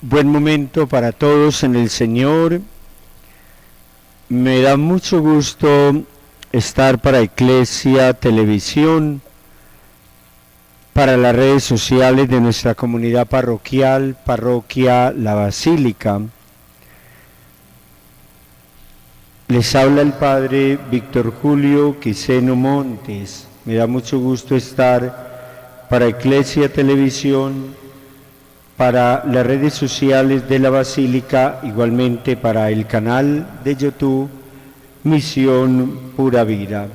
Buen momento para todos en el Señor. Me da mucho gusto estar para Iglesia Televisión, para las redes sociales de nuestra comunidad parroquial, Parroquia La Basílica. Les habla el Padre Víctor Julio Quiseno Montes. Me da mucho gusto estar para Iglesia Televisión, para las redes sociales de la Basílica, igualmente para el canal de YouTube Misión Pura Vida.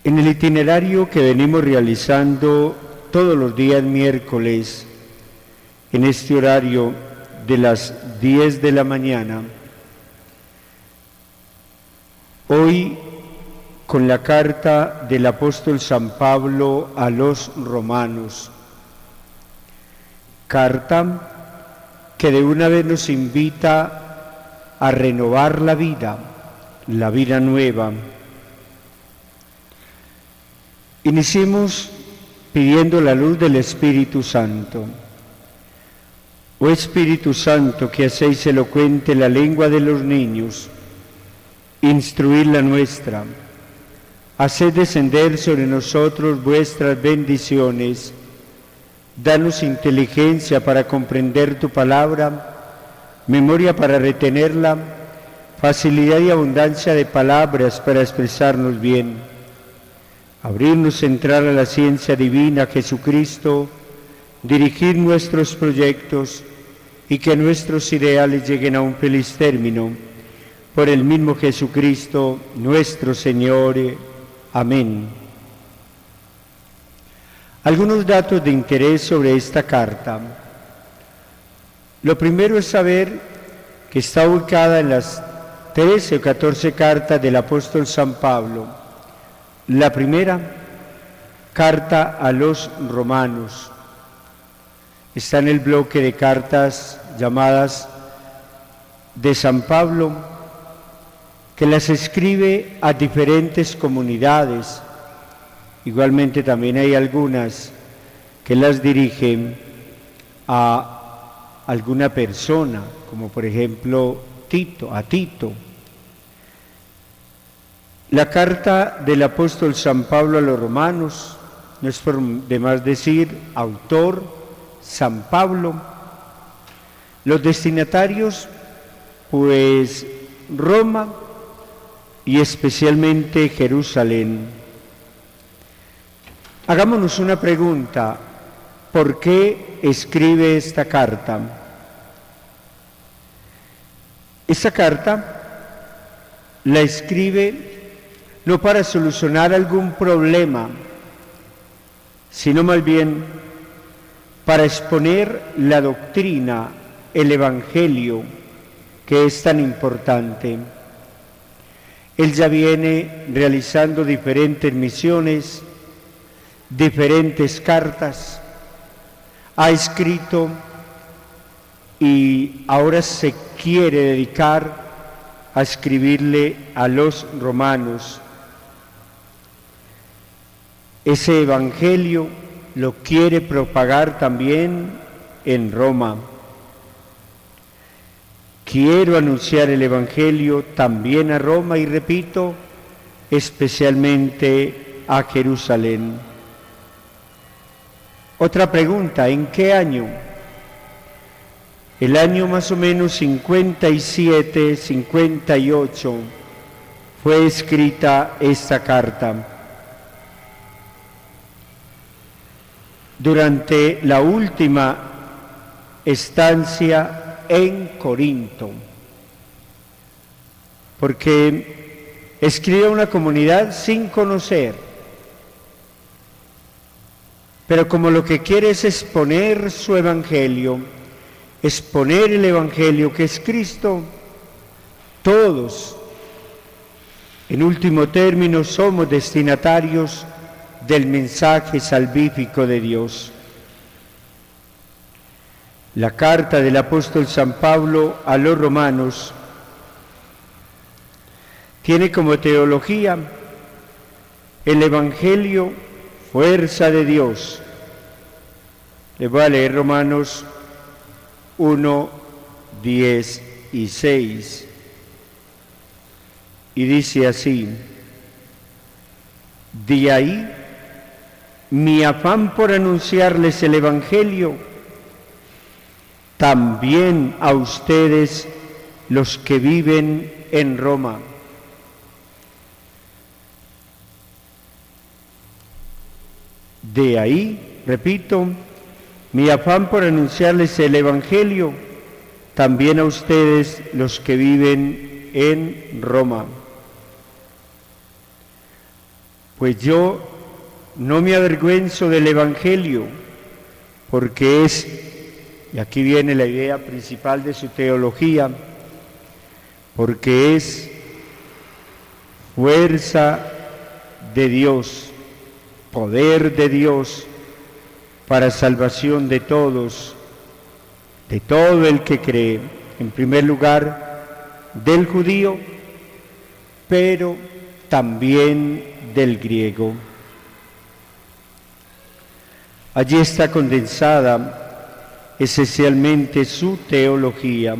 En el itinerario que venimos realizando todos los días miércoles, en este horario de las 10 de la mañana, hoy con la carta del apóstol San Pablo a los romanos, carta que de una vez nos invita a renovar la vida nueva. Iniciemos pidiendo la luz del Espíritu Santo. Oh Espíritu Santo, que hacéis elocuente la lengua de los niños, instruid la nuestra. Haced descender sobre nosotros vuestras bendiciones. Danos inteligencia para comprender tu palabra, memoria para retenerla, facilidad y abundancia de palabras para expresarnos bien. Abrirnos a entrar a la ciencia divina, Jesucristo, dirigir nuestros proyectos y que nuestros ideales lleguen a un feliz término. Por el mismo Jesucristo, nuestro Señor. Amén. Algunos datos de interés sobre esta carta. Lo primero es saber que está ubicada en las 13 o 14 cartas del apóstol San Pablo. La primera, carta a los romanos. Está en el bloque de cartas llamadas de San Pablo, que las escribe a diferentes comunidades. Igualmente también hay algunas que las dirigen a alguna persona, como por ejemplo a Tito. La carta del apóstol San Pablo a los romanos, no es por demás decir, autor San Pablo. Los destinatarios, pues Roma y especialmente Jerusalén. Hagámonos una pregunta: ¿por qué escribe esta carta? Esta carta la escribe no para solucionar algún problema, sino más bien para exponer la doctrina, el Evangelio, que es tan importante. Él ya viene realizando diferentes misiones, diferentes cartas, ha escrito y ahora se quiere dedicar a escribirle a los romanos. Ese evangelio lo quiere propagar también en Roma. Quiero anunciar el evangelio también a Roma y, repito, especialmente a Jerusalén. Otra pregunta: ¿en qué año? El año más o menos 57, 58 fue escrita esta carta. Durante la última estancia en Corinto, porque escribe a una comunidad sin conocer, pero como lo que quiere es exponer su evangelio, exponer el evangelio que es Cristo, todos, en último término, somos destinatarios del mensaje salvífico de Dios. La carta del apóstol San Pablo a los romanos tiene como teología el evangelio, fuerza de Dios. Les voy a leer Romanos 1:16. Y dice así: de ahí mi afán por anunciarles el Evangelio, también a ustedes los que viven en Roma. De ahí, repito, mi afán por anunciarles el Evangelio, también a ustedes los que viven en Roma. Pues yo no me avergüenzo del Evangelio, porque es, y aquí viene la idea principal de su teología, porque es fuerza de Dios, poder de Dios para salvación de todos, de todo el que cree, en primer lugar del judío, pero también del griego. Allí está condensada esencialmente su teología: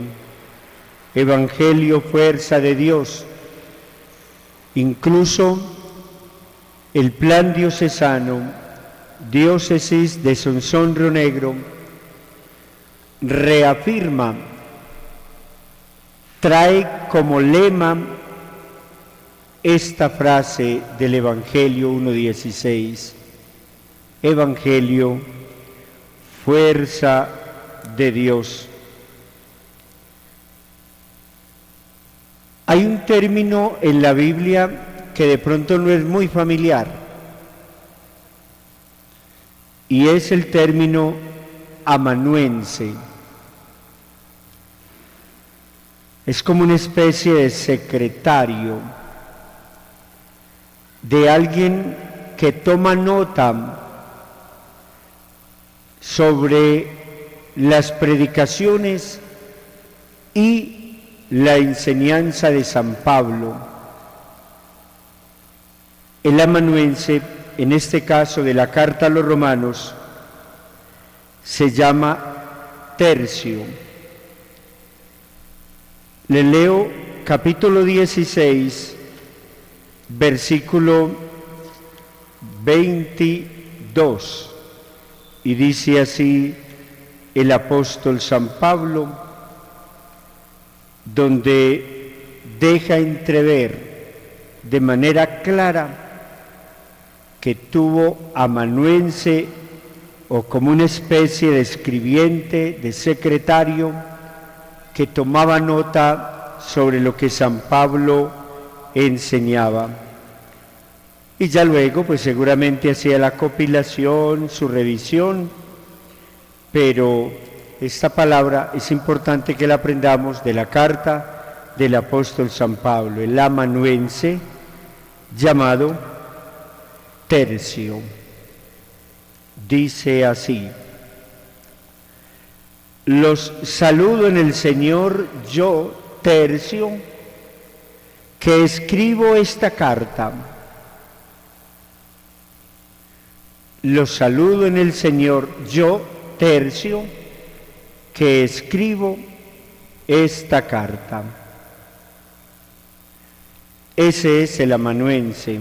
Evangelio, fuerza de Dios. Incluso el plan diocesano, diócesis de Sonsón Río Negro, reafirma, trae como lema esta frase del Evangelio 1:16: Evangelio, fuerza de Dios. Hay un término en la Biblia que de pronto no es muy familiar, y es el término amanuense. Es como una especie de secretario, de alguien que toma nota sobre las predicaciones y la enseñanza de San Pablo. El amanuense, en este caso de la carta a los romanos, se llama tercio. Le leo capítulo 16, versículo 22, y dice así el apóstol San Pablo, donde deja entrever de manera clara que tuvo amanuense, o como una especie de escribiente, de secretario, que tomaba nota sobre lo que San Pablo enseñaba. Y ya luego, pues seguramente hacía la compilación, su revisión, pero esta palabra es importante que la aprendamos de la carta del apóstol San Pablo, el amanuense, llamado tercio. Dice así: los saludo en el Señor, yo, tercio, que escribo esta carta. Los saludo en el Señor, yo, tercio, que escribo esta carta. Ese es el amanuense.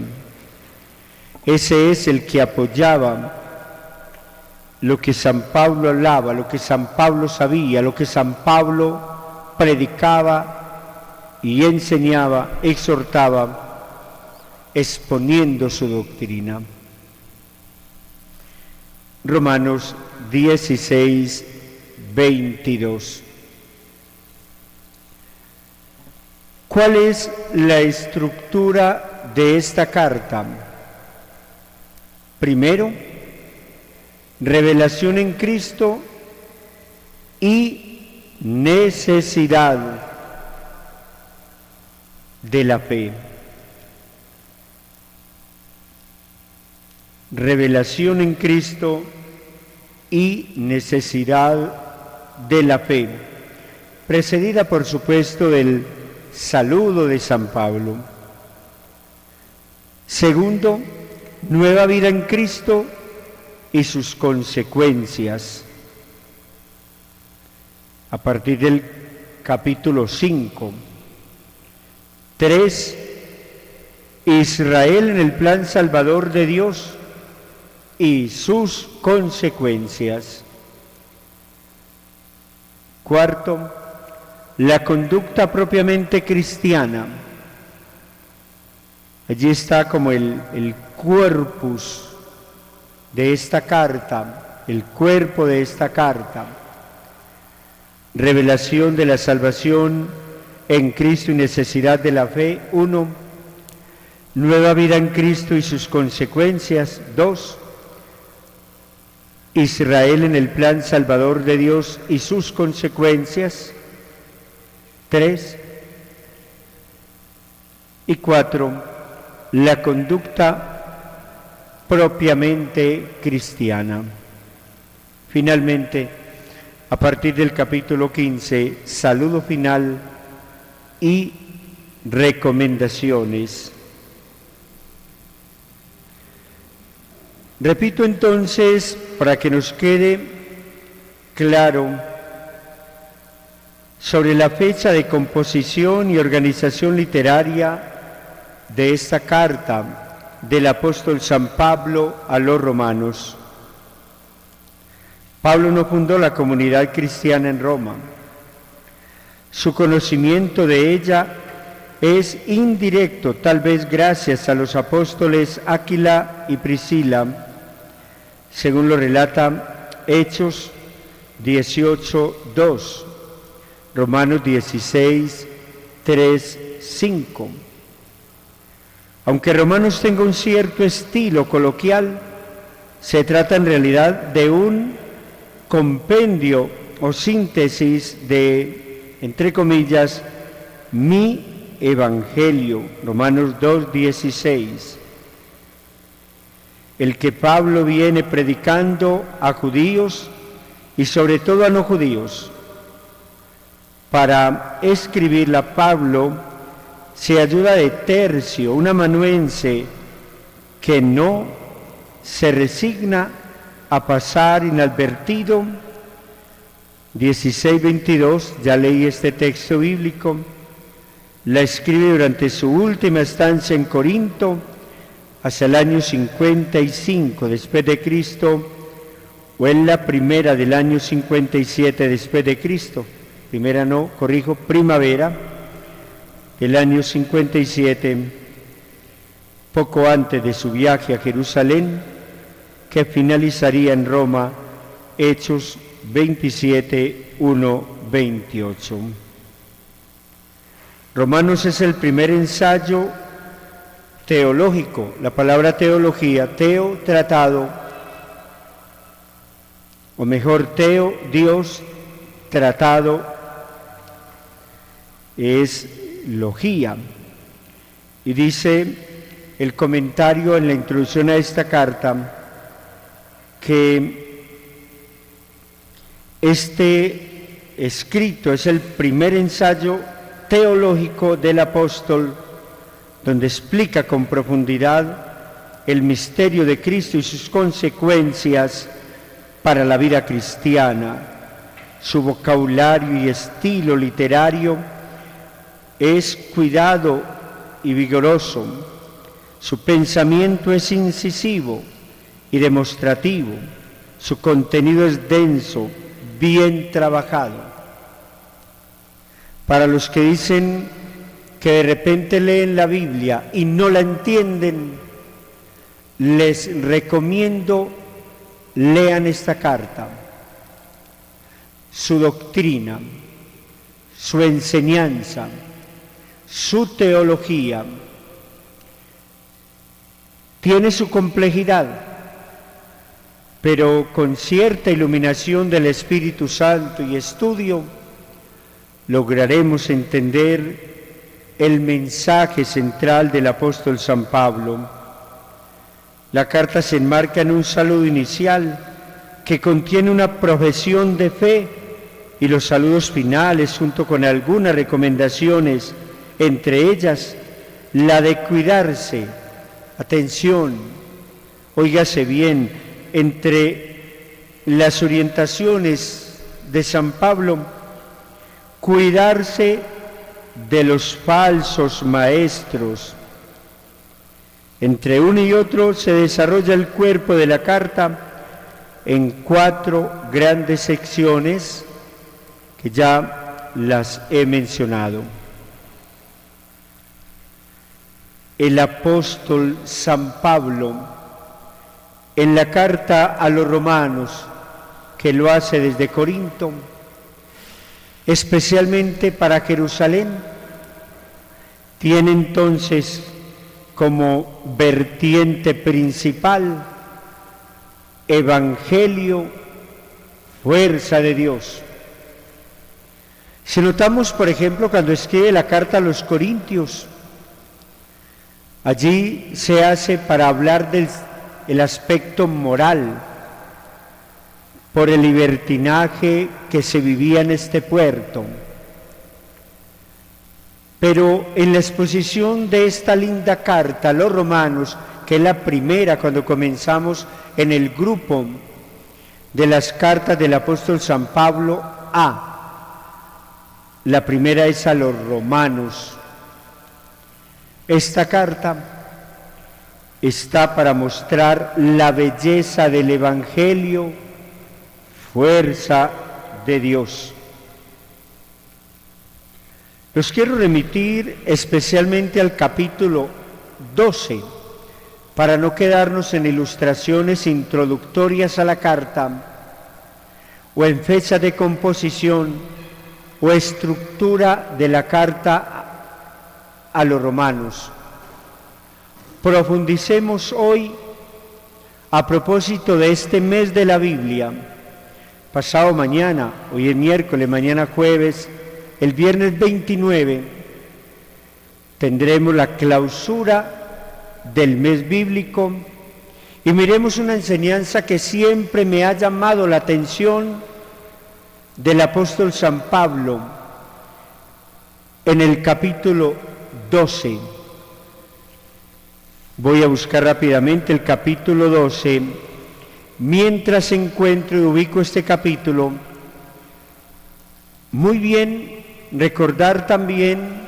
Ese es el que apoyaba lo que San Pablo hablaba, lo que San Pablo sabía, lo que San Pablo predicaba y enseñaba, exhortaba, exponiendo su doctrina. Romanos 16, 22. ¿Cuál es la estructura de esta carta? Primero, revelación en Cristo y necesidad de la fe. Revelación en Cristo y necesidad de la fe, precedida por supuesto del saludo de San Pablo. Segundo, nueva vida en Cristo y sus consecuencias. a partir del capítulo 5. 3. Israel en el plan salvador de Dios y sus consecuencias. 4. La conducta propiamente cristiana. Allí está como el corpus de esta carta, el cuerpo de esta carta. Revelación de la salvación en Cristo y necesidad de la fe. 1. Nueva vida en Cristo y sus consecuencias. 2. Israel en el plan salvador de Dios y sus consecuencias. 3. Y 4. La conducta propiamente cristiana. Finalmente, a partir del capítulo 15, saludo final y recomendaciones. Repito entonces, para que nos quede claro, sobre la fecha de composición y organización literaria de esta carta del apóstol San Pablo a los romanos. Pablo no fundó la comunidad cristiana en Roma. Su conocimiento de ella es indirecto, tal vez gracias a los apóstoles Áquila y Priscila, según lo relata Hechos 18:2, Romanos 16:3-5. Aunque Romanos tenga un cierto estilo coloquial, se trata en realidad de un compendio o síntesis de, entre comillas, mi evangelio, Romanos 2:16, el que Pablo viene predicando a judíos y sobre todo a no judíos. Para escribirla, Pablo se ayuda de Tercio, un amanuense que no se resigna a pasar inadvertido. 16:22, ya leí este texto bíblico, la escribe durante su última estancia en Corinto, hacia el año 55 después de Cristo, o en la primera del año 57 después de Cristo, primavera del año 57, poco antes de su viaje a Jerusalén, que finalizaría en Roma, Hechos 27:1-28. Romanos es el primer ensayo teológico. La palabra teología, teo, tratado, o mejor, teo, Dios, tratado, es logía. Y dice el comentario en la introducción a esta carta que este escrito es el primer ensayo teológico del apóstol, donde explica con profundidad el misterio de Cristo y sus consecuencias para la vida cristiana. Su vocabulario y estilo literario es cuidado y vigoroso. Su pensamiento es incisivo y demostrativo. Su contenido es denso, bien trabajado. Para los que dicen que de repente leen la Biblia y no la entienden, les recomiendo lean esta carta. Su doctrina, su enseñanza, su teología tiene su complejidad, pero con cierta iluminación del Espíritu Santo y estudio lograremos entender el mensaje central del apóstol San Pablo. La carta se enmarca en un saludo inicial que contiene una profesión de fe y los saludos finales, junto con algunas recomendaciones, entre ellas la de cuidarse. Atención, óigase bien, entre las orientaciones de San Pablo cuidarse de los falsos maestros. Entre uno y otro se desarrolla el cuerpo de la carta en 4 grandes secciones que ya las he mencionado. El apóstol San Pablo, en la carta a los romanos, que lo hace desde Corinto, especialmente para Jerusalén, tiene entonces como vertiente principal Evangelio, fuerza de Dios. Si notamos, por ejemplo, cuando escribe la carta a los Corintios, allí se hace para hablar del aspecto moral, por el libertinaje que se vivía en este puerto. Pero en la exposición de esta linda carta a los romanos, que es la primera cuando comenzamos en el grupo de las cartas del apóstol San Pablo la primera es a los romanos. Esta carta está para mostrar la belleza del Evangelio, fuerza de Dios. Los quiero remitir especialmente al capítulo 12, para no quedarnos en ilustraciones introductorias a la carta, o en fecha de composición, o estructura de la carta a los romanos. Profundicemos hoy a propósito de este mes de la Biblia. Pasado mañana, hoy es miércoles, mañana jueves, el viernes 29, tendremos la clausura del mes bíblico y miremos una enseñanza que siempre me ha llamado la atención del apóstol San Pablo en el capítulo 12. Voy a buscar rápidamente el capítulo 12. Mientras encuentro y ubico este capítulo, muy bien recordar también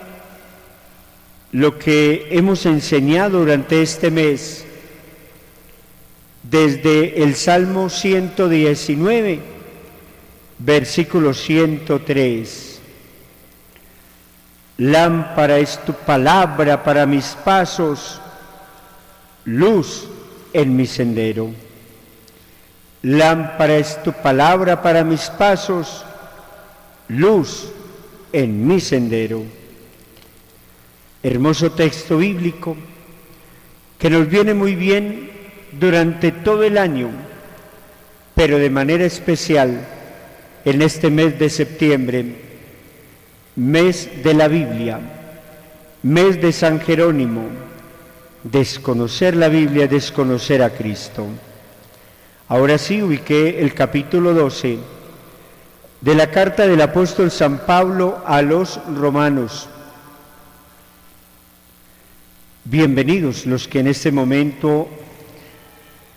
lo que hemos enseñado durante este mes, desde el Salmo 119, versículo 103. Lámpara es tu palabra para mis pasos, luz en mi sendero. Lámpara es tu palabra para mis pasos, luz en mi sendero. Hermoso texto bíblico que nos viene muy bien durante todo el año, pero de manera especial en este mes de septiembre, mes de la Biblia, mes de San Jerónimo. Desconocer la Biblia es desconocer a Cristo. Ahora sí ubiqué el capítulo 12 de la carta del apóstol San Pablo a los romanos. Bienvenidos los que en este momento,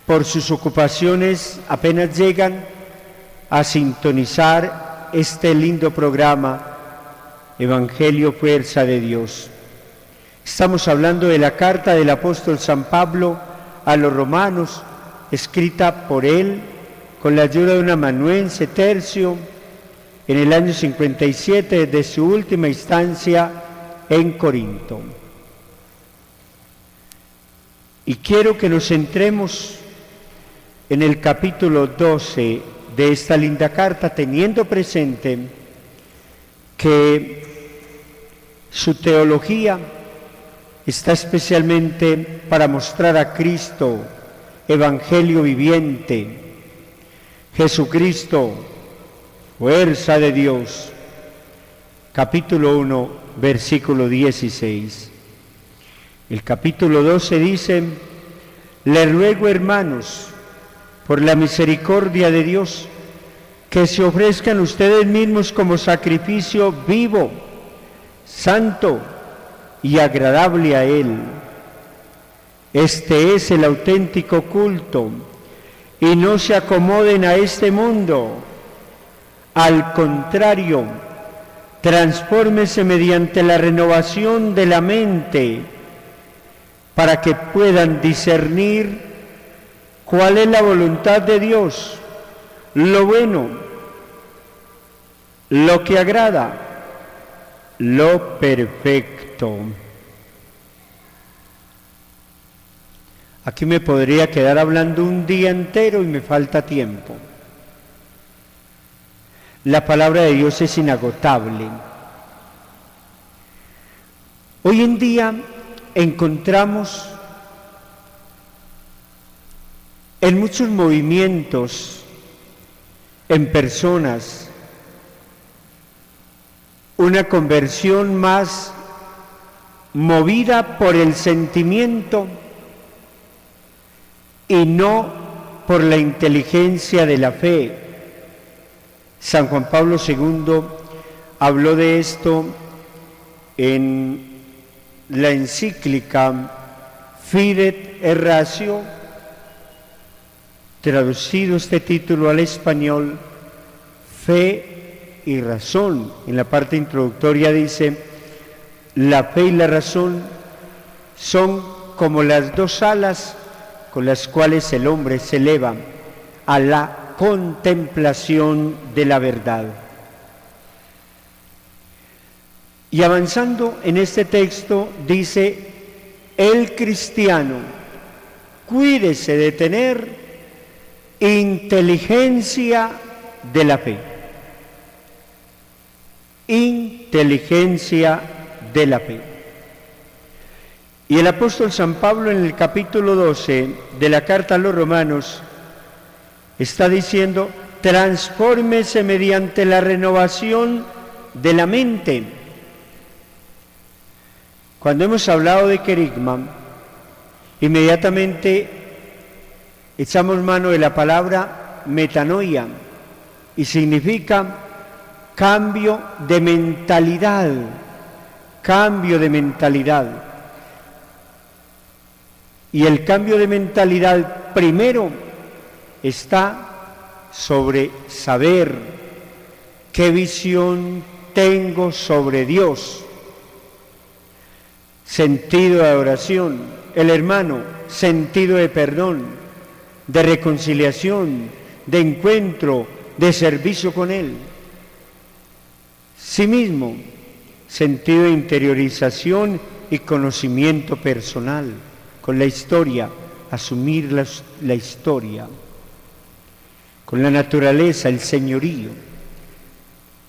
por sus ocupaciones, apenas llegan a sintonizar este lindo programa, Evangelio, fuerza de Dios. Estamos hablando de la carta del apóstol San Pablo a los romanos, escrita por él con la ayuda de un amanuense tercio en el año 57 de su última instancia en Corinto. Y quiero que nos centremos en el capítulo 12 de esta linda carta, teniendo presente que su teología está especialmente para mostrar a Cristo, Evangelio viviente, Jesucristo, fuerza de Dios. Capítulo 1, versículo 16. El capítulo 12 dice: les ruego, hermanos, por la misericordia de Dios, que se ofrezcan ustedes mismos como sacrificio vivo, santo y agradable a Él. Este es el auténtico culto, y no se acomoden a este mundo. Al contrario, Transfórmese mediante la renovación de la mente para que puedan discernir cuál es la voluntad de Dios, lo bueno, lo que agrada, lo perfecto. Aquí me podría quedar hablando un día entero y me falta tiempo. La palabra de Dios es inagotable. Hoy en día encontramos en muchos movimientos, en personas, una conversión más movida por el sentimiento y no por la inteligencia de la fe. San Juan Pablo II habló de esto en la encíclica Fides et Ratio, traducido este título al español, Fe y Razón. En la parte introductoria dice: la fe y la razón son como las dos alas con las cuales el hombre se eleva a la contemplación de la verdad. Y avanzando en este texto dice: el cristiano cuídese de tener inteligencia de la fe. Inteligencia de la fe. Y el apóstol San Pablo en el capítulo 12 de la carta a los Romanos está diciendo: transfórmese mediante la renovación de la mente. Cuando hemos hablado de querigma, inmediatamente echamos mano de la palabra metanoia y significa cambio de mentalidad, cambio de mentalidad. Y el cambio de mentalidad primero está sobre saber qué visión tengo sobre Dios, sentido de adoración, el hermano, sentido de perdón, de reconciliación, de encuentro, de servicio con Él. Sí mismo, sentido de interiorización y conocimiento personal, con la historia, asumir la historia, con la naturaleza, el señorío,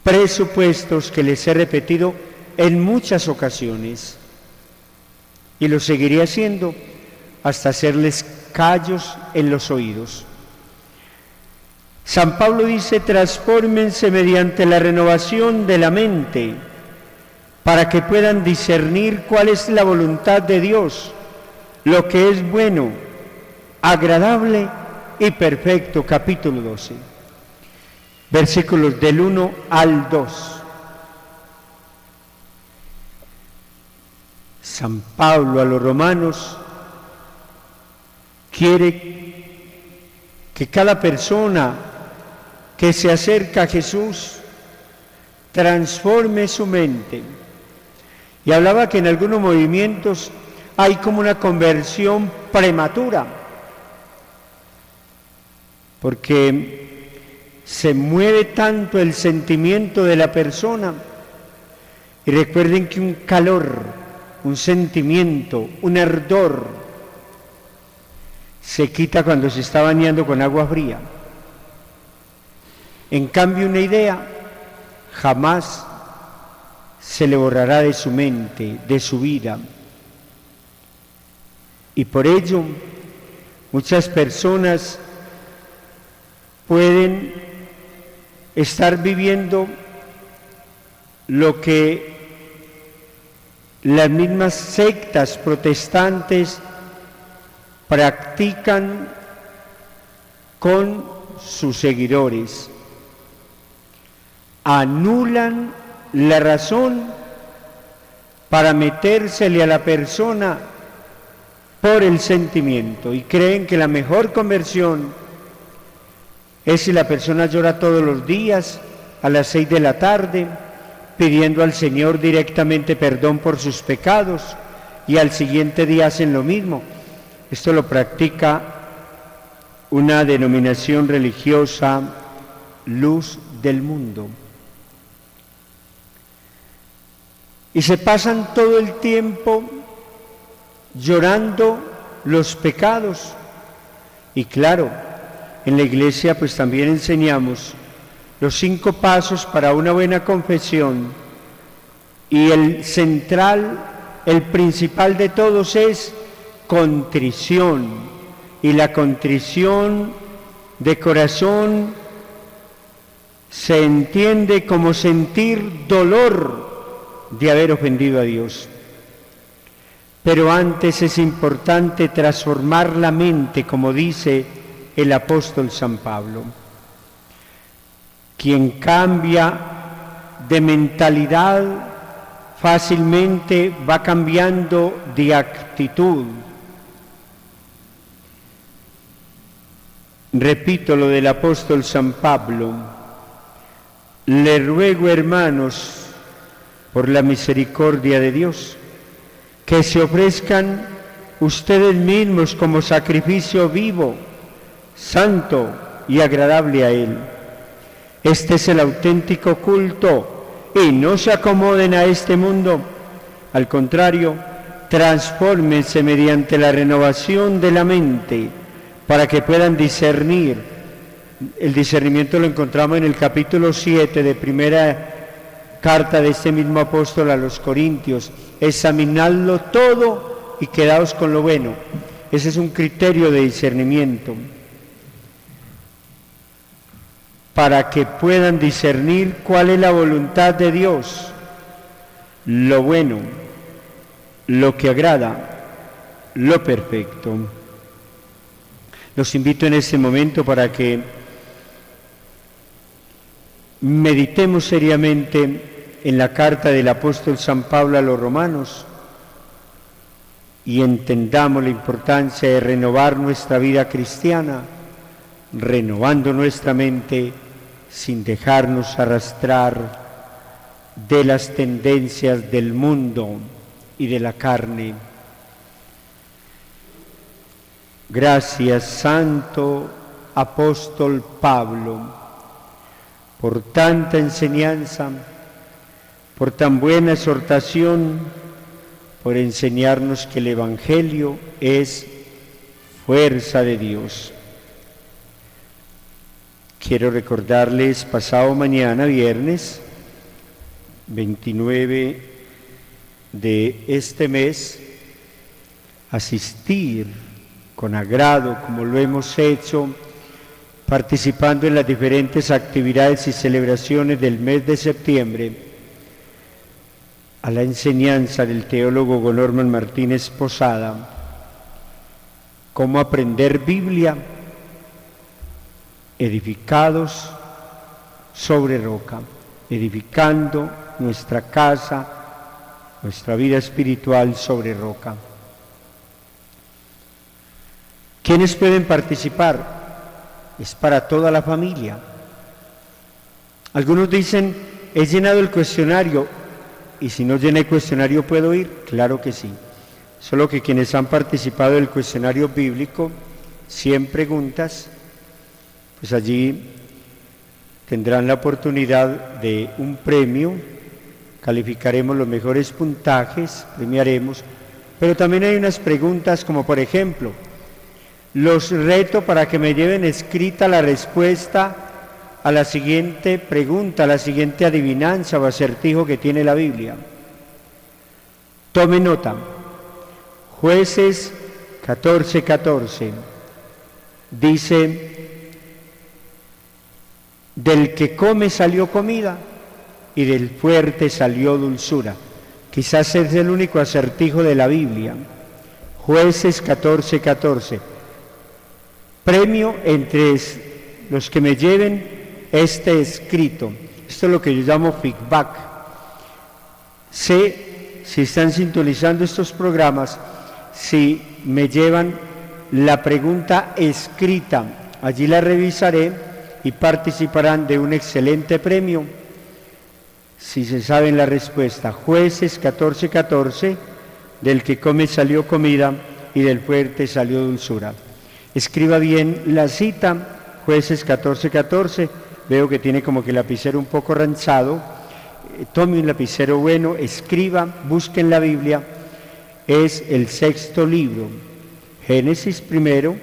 presupuestos que les he repetido en muchas ocasiones y lo seguiré haciendo hasta hacerles callos en los oídos. San Pablo dice: transfórmense mediante la renovación de la mente para que puedan discernir cuál es la voluntad de Dios, lo que es bueno, agradable y perfecto. Capítulo 12, versículos del 1 al 2. San Pablo a los romanos quiere que cada persona que se acerca a Jesús transforme su mente. Y hablaba que en algunos movimientos hay como una conversión prematura, porque se mueve tanto el sentimiento de la persona. Y recuerden que un calor, un sentimiento, un ardor, se quita cuando se está bañando con agua fría. En cambio, una idea jamás se le borrará de su mente, de su vida. Y por ello, muchas personas pueden estar viviendo lo que las mismas sectas protestantes practican con sus seguidores. Anulan la razón para metérsele a la persona por el sentimiento y creen que la mejor conversión es si la persona llora todos los días a las 6 de la tarde pidiendo al Señor directamente perdón por sus pecados y al siguiente día hacen lo mismo. Esto lo practica una denominación religiosa, Luz del Mundo. Y se pasan todo el tiempo llorando los pecados. Y claro, en la iglesia pues también enseñamos los 5 pasos para una buena confesión. Y el central, el principal de todos es contrición. Y la contrición de corazón se entiende como sentir dolor de haber ofendido a Dios. Pero antes es importante transformar la mente, como dice el apóstol San Pablo. Quien cambia de mentalidad fácilmente va cambiando de actitud. Repito lo del apóstol San Pablo: le ruego, hermanos, por la misericordia de Dios, que se ofrezcan ustedes mismos como sacrificio vivo, santo y agradable a Él. Este es el auténtico culto, y no se acomoden a este mundo. Al contrario, transfórmense mediante la renovación de la mente para que puedan discernir. El discernimiento lo encontramos en el capítulo 7 de primera carta de este mismo apóstol a los Corintios: examinadlo todo y quedaos con lo bueno. Ese es un criterio de discernimiento, para que puedan discernir cuál es la voluntad de Dios, lo bueno, lo que agrada, lo perfecto. Los invito en este momento para que meditemos seriamente en la carta del apóstol San Pablo a los romanos y entendamos la importancia de renovar nuestra vida cristiana, renovando nuestra mente sin dejarnos arrastrar de las tendencias del mundo y de la carne. Gracias, Santo Apóstol Pablo, por tanta enseñanza, por tan buena exhortación, por enseñarnos que el Evangelio es fuerza de Dios. Quiero recordarles, pasado mañana, viernes 29 de este mes, asistir con agrado, como lo hemos hecho, participando en las diferentes actividades y celebraciones del mes de septiembre, a la enseñanza del teólogo Gonorman Martínez Posada, cómo aprender Biblia edificados sobre roca, edificando nuestra casa, nuestra vida espiritual sobre roca. ¿Quiénes pueden participar? Es para toda la familia. Algunos dicen: he llenado el cuestionario, y si no llené el cuestionario, ¿puedo ir? Claro que sí. Solo que quienes han participado del cuestionario bíblico, 100 preguntas, pues allí tendrán la oportunidad de un premio. Calificaremos los mejores puntajes, premiaremos, pero también hay unas preguntas como, por ejemplo, los reto para que me lleven escrita la respuesta a la siguiente pregunta, a la siguiente adivinanza o acertijo que tiene la Biblia. Tome nota. Jueces 14:14 dice: del que come salió comida y del fuerte salió dulzura. Quizás es el único acertijo de la Biblia. Jueces 14:14. Premio entre los que me lleven este escrito. Esto es lo que yo llamo feedback. Sé, si están sintonizando estos programas, si me llevan la pregunta escrita. Allí la revisaré y participarán de un excelente premio. Si se sabe la respuesta, Jueces 14:14, del que come salió comida y del fuerte salió dulzura. Escriba bien la cita, Jueces 14:14, veo que tiene como que el lapicero un poco ranzado, tome un lapicero bueno, escriba, busque en la Biblia, es el 6º libro, Génesis primero,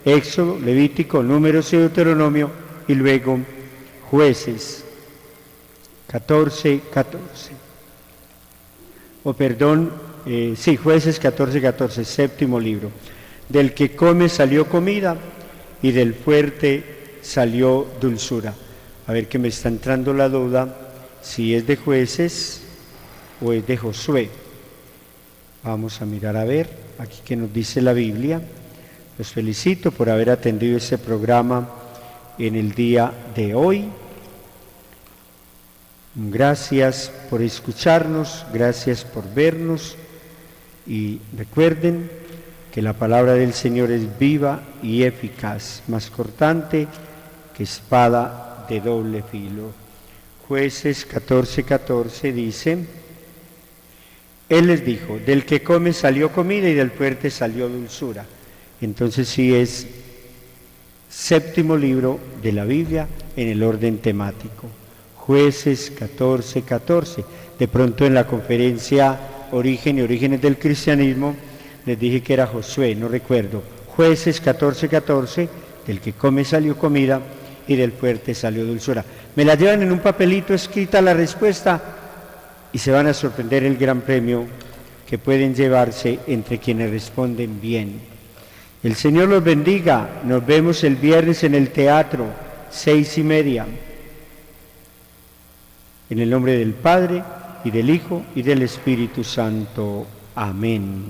Éxodo, Levítico, Números y Deuteronomio, y luego Jueces 14:14. Jueces 14:14, 7º libro. Del que come salió comida y del fuerte salió dulzura. A ver, que me está entrando la duda si es de Jueces o es de Josué. Vamos a mirar a ver aquí que nos dice la Biblia. Los felicito por haber atendido este programa en el día de hoy. Gracias por escucharnos, gracias por vernos y recuerden que la palabra del Señor es viva y eficaz, más cortante que espada de doble filo. Jueces 14:14 dice: Él les dijo, del que come salió comida y del fuerte salió dulzura. Entonces sí es 7º libro de la Biblia en el orden temático. Jueces 14:14. De pronto en la conferencia Origen y Orígenes del Cristianismo les dije que era Josué, no recuerdo. Jueces 14:14, del que come salió comida y del fuerte salió dulzura. Me la llevan en un papelito escrita la respuesta y se van a sorprender el gran premio que pueden llevarse entre quienes responden bien. El Señor los bendiga. Nos vemos el viernes en el teatro, 6:30. En el nombre del Padre, y del Hijo, y del Espíritu Santo. Amén.